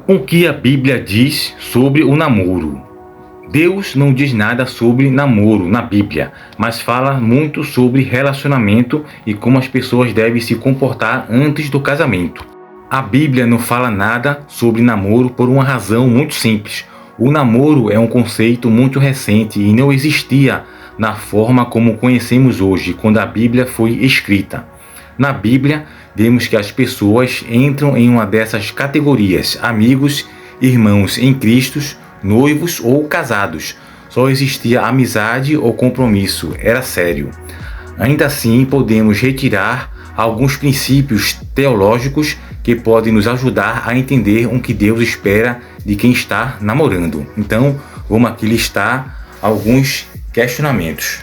O que a Bíblia diz sobre o namoro? Deus não diz nada sobre namoro na Bíblia, mas fala muito sobre relacionamento e como as pessoas devem se comportar antes do casamento. A Bíblia não fala nada sobre namoro por uma razão muito simples. O namoro é um conceito muito recente e não existia na forma como conhecemos hoje, quando a Bíblia foi escrita. Na Bíblia, vemos que as pessoas entram em uma dessas categorias: amigos, irmãos em Cristo, noivos ou casados. Só existia amizade ou compromisso, era sério. Ainda assim, podemos retirar alguns princípios teológicos que podem nos ajudar a entender o que Deus espera de quem está namorando. Então, vamos aqui listar alguns questionamentos.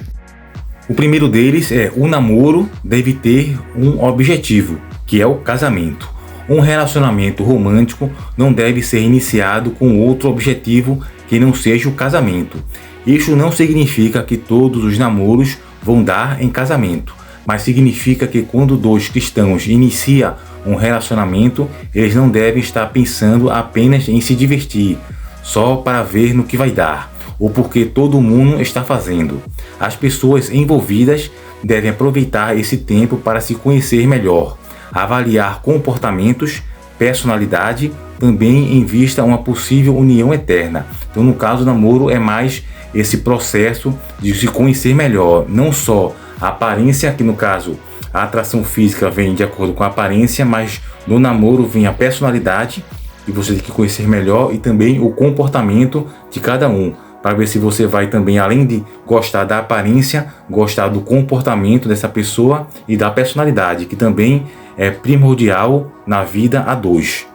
O primeiro deles é: o namoro deve ter um objetivo, que é o casamento. Um relacionamento romântico não deve ser iniciado com outro objetivo que não seja o casamento. Isso não significa que todos os namoros vão dar em casamento, mas significa que quando dois cristãos iniciam um relacionamento, eles não devem estar pensando apenas em se divertir, só para ver no que vai dar, ou porque todo mundo está fazendo. As pessoas envolvidas devem aproveitar esse tempo para se conhecer melhor, avaliar comportamentos, personalidade, também em vista a uma possível união eterna. Então, no caso, o namoro é mais esse processo de se conhecer melhor, não só a aparência, que no caso a atração física vem de acordo com a aparência, mas no namoro vem a personalidade, e você tem que conhecer melhor, e também o comportamento de cada um, para ver se você vai também, além de gostar da aparência, gostar do comportamento dessa pessoa e da personalidade, que também é primordial na vida a dois.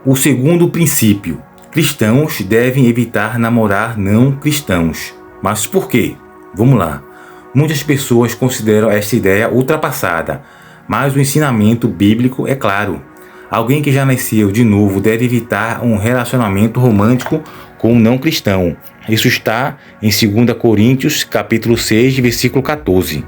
O segundo princípio: cristãos devem evitar namorar não cristãos. Mas por quê? Vamos lá. Muitas pessoas consideram esta ideia ultrapassada, mas o ensinamento bíblico é claro. Alguém que já nasceu de novo deve evitar um relacionamento romântico com um não cristão. Isso está em 2 Coríntios, capítulo 6, versículo 14.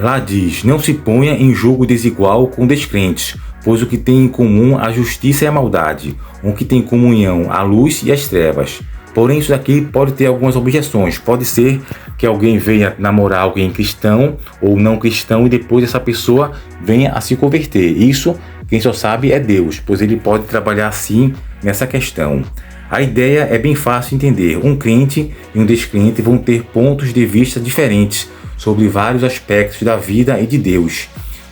Lá diz: não se ponha em jogo desigual com descrentes, pois o que tem em comum a justiça e a maldade, o que tem comunhão a luz e as trevas. Porém, isso daqui pode ter algumas objeções. Pode ser que alguém venha namorar alguém cristão ou não cristão e depois essa pessoa venha a se converter. Isso quem só sabe é Deus, pois ele pode trabalhar assim nessa questão. A ideia é bem fácil de entender. Um crente e um descrente vão ter pontos de vista diferentes sobre vários aspectos da vida e de Deus.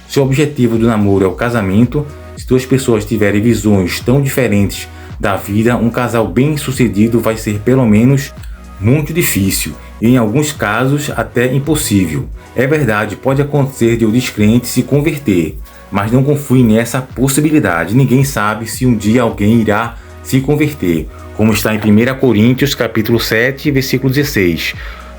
Se o objetivo do namoro é o casamento, se duas pessoas tiverem visões tão diferentes da vida, um casal bem sucedido vai ser pelo menos muito difícil e em alguns casos até impossível. É verdade, pode acontecer de o descrente se converter, mas não confie nessa possibilidade. Ninguém sabe se um dia alguém irá se converter, como está em 1 Coríntios capítulo 7, versículo 16.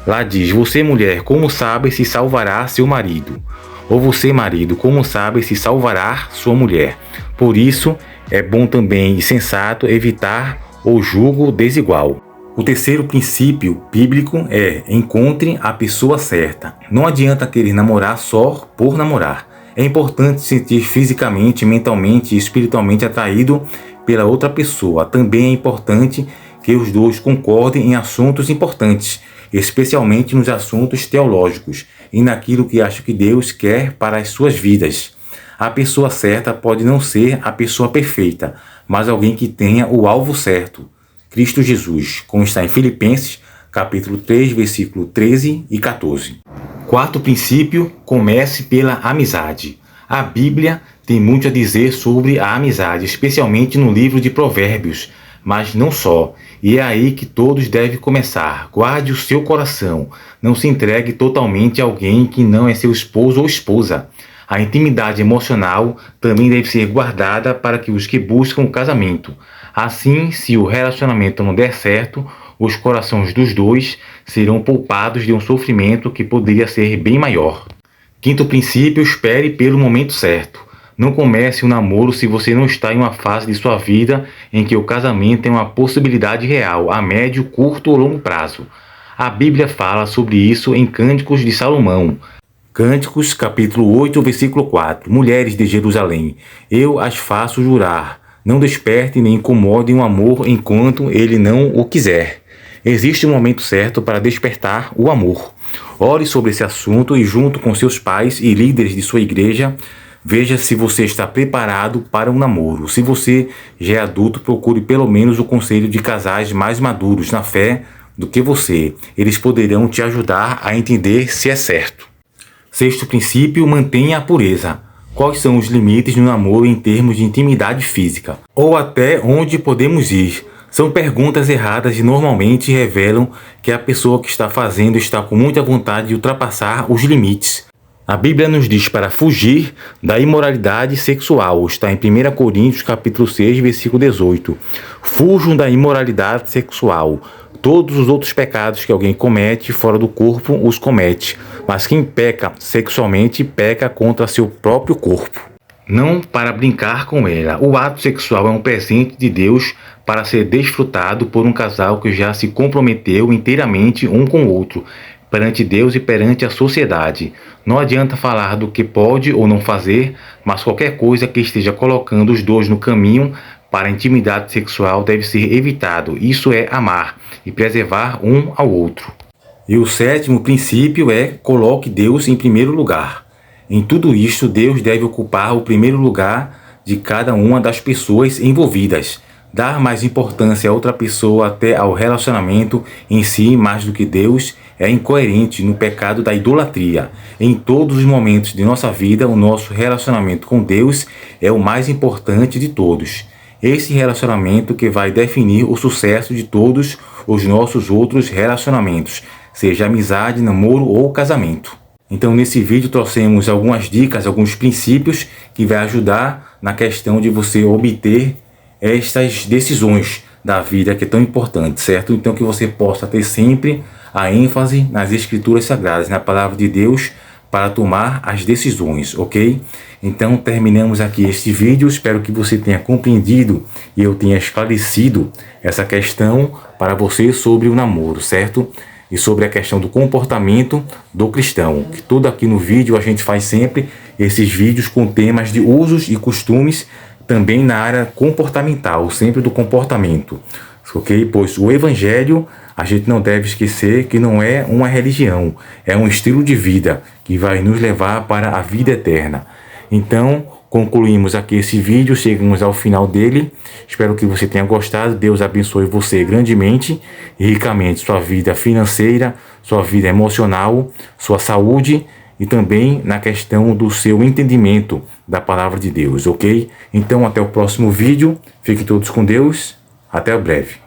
Lá diz: você, mulher, como sabe se salvará seu marido? Ou você, marido, como sabe se salvará sua mulher? Por isso, é bom também e sensato evitar o julgo desigual. O terceiro princípio bíblico é: encontre a pessoa certa. Não adianta querer namorar só por namorar. É importante se sentir fisicamente, mentalmente e espiritualmente atraído pela outra pessoa. Também é importante que os dois concordem em assuntos importantes, especialmente nos assuntos teológicos e naquilo que acho que Deus quer para as suas vidas. A pessoa certa pode não ser a pessoa perfeita, mas alguém que tenha o alvo certo, Cristo Jesus, como está em Filipenses, capítulo 3, versículo 13 e 14. Quarto princípio: comece pela amizade. A Bíblia tem muito a dizer sobre a amizade, especialmente no livro de Provérbios, mas não só. E é aí que todos devem começar. Guarde o seu coração. Não se entregue totalmente a alguém que não é seu esposo ou esposa. A intimidade emocional também deve ser guardada para que os que buscam o casamento. Assim, se o relacionamento não der certo, os corações dos dois serão poupados de um sofrimento que poderia ser bem maior. Quinto princípio: espere pelo momento certo. Não comece um namoro se você não está em uma fase de sua vida em que o casamento é uma possibilidade real, a médio, curto ou longo prazo. A Bíblia fala sobre isso em Cânticos de Salomão. Cânticos, capítulo 8, versículo 4. Mulheres de Jerusalém, eu as faço jurar, Não desperte nem incomode um amor enquanto ele não o quiser. Existe um momento certo para despertar o amor. Ore sobre esse assunto e, junto com seus pais e líderes de sua igreja, veja se você está preparado para um namoro. Se você já é adulto, procure pelo menos o conselho de casais mais maduros na fé do que você. Eles poderão te ajudar a entender se é certo. Sexto princípio, mantenha a pureza. Quais são os limites no namoro em termos de intimidade física? Ou até onde podemos ir? São perguntas erradas e normalmente revelam que a pessoa que está fazendo está com muita vontade de ultrapassar os limites. A Bíblia nos diz para fugir da imoralidade sexual. Está em 1 Coríntios capítulo 6, versículo 18. Fujam da imoralidade sexual. Todos os outros pecados que alguém comete fora do corpo os comete, mas quem peca sexualmente peca contra seu próprio corpo. Não para brincar com ela. O ato sexual é um presente de Deus para ser desfrutado por um casal que já se comprometeu inteiramente um com o outro, perante Deus e perante a sociedade. Não adianta falar do que pode ou não fazer, mas qualquer coisa que esteja colocando os dois no caminho para a intimidade sexual deve ser evitado. Isso é amar e preservar um ao outro. E o sétimo princípio é: coloque Deus em primeiro lugar. Em tudo isto, Deus deve ocupar o primeiro lugar de cada uma das pessoas envolvidas. Dar mais importância a outra pessoa, até ao relacionamento em si, mais do que Deus, é incoerente no pecado da idolatria. Em todos os momentos de nossa vida, o nosso relacionamento com Deus é o mais importante de todos. Esse relacionamento que vai definir o sucesso de todos os nossos outros relacionamentos, seja amizade, namoro ou casamento. Então, nesse vídeo trouxemos algumas dicas, alguns princípios que vai ajudar na questão de você obter estas decisões da vida que é tão importante, certo? Então, que você possa ter sempre a ênfase nas Escrituras Sagradas, na Palavra de Deus, para tomar as decisões, ok? Então, terminamos aqui este vídeo. Espero que você tenha compreendido e eu tenha esclarecido essa questão para você sobre o namoro, certo? E sobre a questão do comportamento do cristão. Que tudo aqui no vídeo a gente faz sempre esses vídeos com temas de usos e costumes, também na área comportamental, sempre do comportamento, ok? Pois o Evangelho, a gente não deve esquecer que não é uma religião, é um estilo de vida que vai nos levar para a vida eterna. Então, concluímos aqui esse vídeo, chegamos ao final dele. Espero que você tenha gostado. Deus abençoe você grandemente e ricamente, sua vida financeira, sua vida emocional, sua saúde e também na questão do seu entendimento da palavra de Deus, ok? Então, até o próximo vídeo. Fiquem todos com Deus. Até breve.